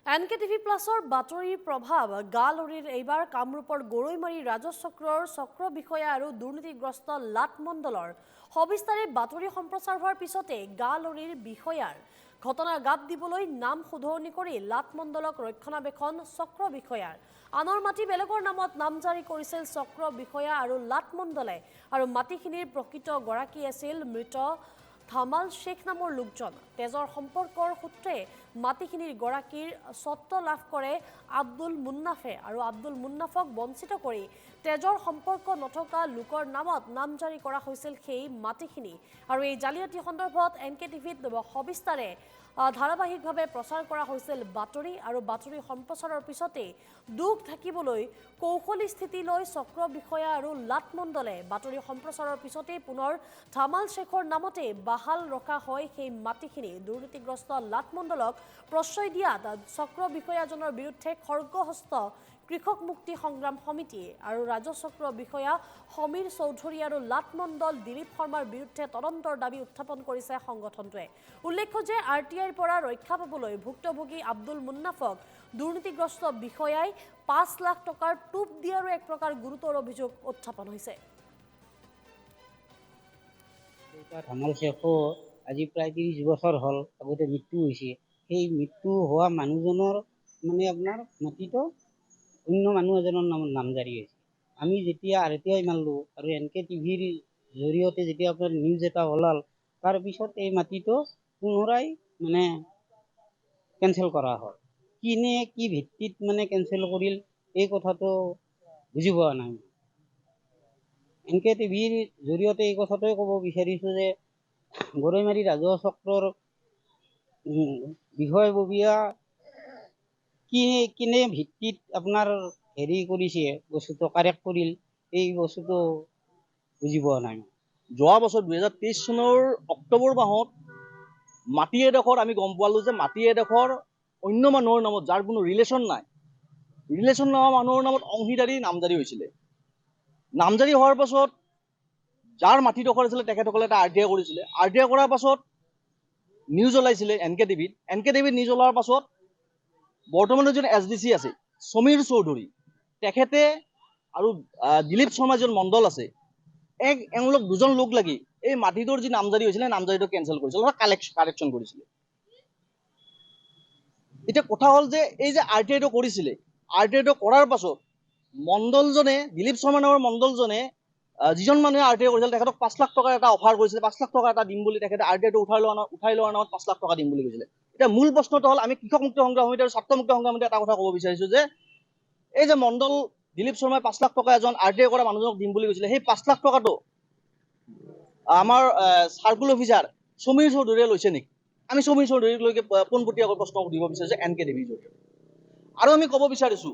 NKTV প্লাছৰ বাতৰিৰ প্ৰভাৱ গালৰিৰ এইবাৰ কামৰূপৰ গৰৈমাৰী ৰাজচক্ৰৰ চক্ৰ বিষয়া আৰু দুৰ্নীতিগ্ৰস্ত লাটমণ্ডলৰ সবিস্তাৰে বাতৰি সম্প্ৰচাৰ হোৱাৰ পিছতে গালৰিৰ বিষয়াৰ ঘটনাৰ গাত দিবলৈ নাম শুধৰণি কৰি লাটমণ্ডলক ৰক্ষণাবেক্ষণ চক্ৰ বিষয়াৰ আনৰ মাটি বেলেগৰ নামত নাম জাৰি কৰিছিল চক্ৰ বিষয়া আৰু লাটমণ্ডলে আৰু মাটিখিনিৰ প্ৰকৃত গৰাকী আছিল মৃত ধামাল শেখ নামৰ লোকজন তেজৰ সম্পৰ্কৰ সূত্ৰে মাটিখিনিৰ গৰাকীৰ স্বত্ব লাভ কৰে আব্দুল মুন্নাফে আৰু আব্দুল মুন্নাফক বঞ্চিত কৰি তেজৰ সম্পৰ্ক নথকা লোকৰ নামত নাম জাৰি কৰা হৈছিল সেই মাটিখিনি আৰু এই জালিয়াতি সন্দৰ্ভত NKTVত সবিস্তাৰে ধাৰাবাহিকভাৱে প্ৰচাৰ কৰা হৈছিল বাতৰি আৰু বাতৰি সম্প্ৰচাৰৰ পিছতে দুখ থাকিবলৈ কৌশলী স্থিতি লৈ চক্ৰ বিষয়া আৰু লাটমণ্ডলে বাতৰি সম্প্ৰচাৰৰ পিছতে পুনৰ ধামাল শেখৰ নামতে বাহাল ৰখা হয় সেই মাটিখিনি দুৰ্নীতিগ্ৰস্ত লাটমণ্ডলক প্ৰশ্ৰয় দিয়াত চক্ৰ বিষয়াজনৰ বিৰুদ্ধে খৰ্গহস্ত কৃষক মুক্তি সংগ্ৰাম সমিতি আৰু ৰাজচক্ৰ বিষয়া সমীৰ চৌধুৰী আৰু লাটমণ্ডল দিলীপ শৰ্মাৰ বিৰুদ্ধে তদন্তৰ দাবী উত্থাপন কৰিছে সংগঠনটোৱে উল্লেখ্য যে RTIৰ পৰা ৰক্ষা পাবলৈ ভুক্তভোগী আব্দুল মুন্নাফক দুৰ্নীতিগ্ৰস্ত বিষয়াই ৫ লাখ টকাৰ টুপ দিয়াৰো এক প্ৰকাৰ গুৰুতৰ অভিযোগ উত্থাপন হৈছে ধামাল শেখৰ আজি প্ৰায় ৩০ বছৰ হ'ল আগতে মৃত্যু হৈছে সেই মৃত্যু হোৱা মানুহজনৰ মানে আপোনাৰ মাটিটো অন্য মানুহ এজনৰ নামত নামজাৰি হৈছে আমি যেতিয়া RTI মাৰিলোঁ আৰু NKTVৰ জৰিয়তে যেতিয়া আপোনাৰ নিউজ এটা ওলাল তাৰপিছত এই মাটিটো পুনৰাই মানে কেঞ্চেল কৰা হ'ল কিনে কি ভিত্তিত মানে কেঞ্চেল কৰিল এই কথাটো বুজি পোৱা নাই NKTVৰ জৰিয়তে এই কথাটোৱে ক'ব বিচাৰিছোঁ যে গৰৈমাৰী ৰাজচক্ৰৰ বিষয়ববীয়া কিনে ভিত্তিত আপোনাৰ হেৰি কৰিছে বস্তুটো কাৰেক্ট কৰিল এই বস্তুটো বুজি পোৱা নাই যোৱা বছৰ 2023 চনৰ অক্টোবৰ মাহত মাটি এডোখৰ আমি গম পালোঁ যে মাটি এডোখৰ অন্য মানুহৰ নামত যাৰ কোনো ৰিলেশ্যন নাই ৰিলেশ্যন নোহোৱা মানুহৰ নামত অংশীদাৰী নামজাৰি হৈছিলে নামজাৰি হোৱাৰ পাছত যাৰ মাটিডোখৰ আছিলে তেখেতসকলে এটা RTI কৰিছিলে RTI কৰাৰ পাছত নিউজ ওলাইছিলে NKTVত নিউজ ওলোৱাৰ পাছত বৰ্তমান যিজন SDC আছে সমীৰ চৌধুৰী তেখেতে আৰু দিলীপ শৰ্মা যিজন মণ্ডল আছে এওঁলোক দুজন লোক লাগি এই মাটিটোৰ যি নামজাৰি হৈছিলে নামজাৰিটো কেঞ্চেল কৰিছিল কাৰেকশ্যন কৰিছিলে এতিয়া কথা হ'ল যে এই যে RTIটো কৰিছিলে RTIটো কৰাৰ পাছত মণ্ডলজনে দিলীপ শৰ্মা নামৰ মণ্ডলজনে যিজন মানুহে RTI কৰিছিল তেখেতক ৫ লাখ টকাৰ এটা অফাৰ কৰিছিলে ৫ লাখ টকা এটা দিম বুলি তেখেতে RTIটো উঠাই লোৱাৰ নামত ৫ লাখ টকা দিম বুলি কৈছিলে এতিয়া মূল প্ৰশ্নটো হ'ল আমি কৃষক মুক্ত সংগ্ৰাম সমিতি আৰু ছাত্ৰ মুক্ত সংগ্ৰাম সমিতি এটা কথা ক'ব বিচাৰিছোঁ যে এই যে মণ্ডল দিলীপ শৰ্মাই ৫ লাখ টকা এজন RTI কৰা মানুহজনক দিম বুলি কৈছিলে সেই ৫ লাখ টকাটো আমাৰ চাৰ্কুল অফিচাৰ সমীৰ চৌধুৰীয়ে লৈছে নেকি আমি সমীৰ চৌধুৰীক লৈকে পোনপটীয়াকৈ প্ৰশ্ন সুধিব বিচাৰিছোঁ NKTVৰ জৰিয়তে আৰু আমি ক'ব বিচাৰিছোঁ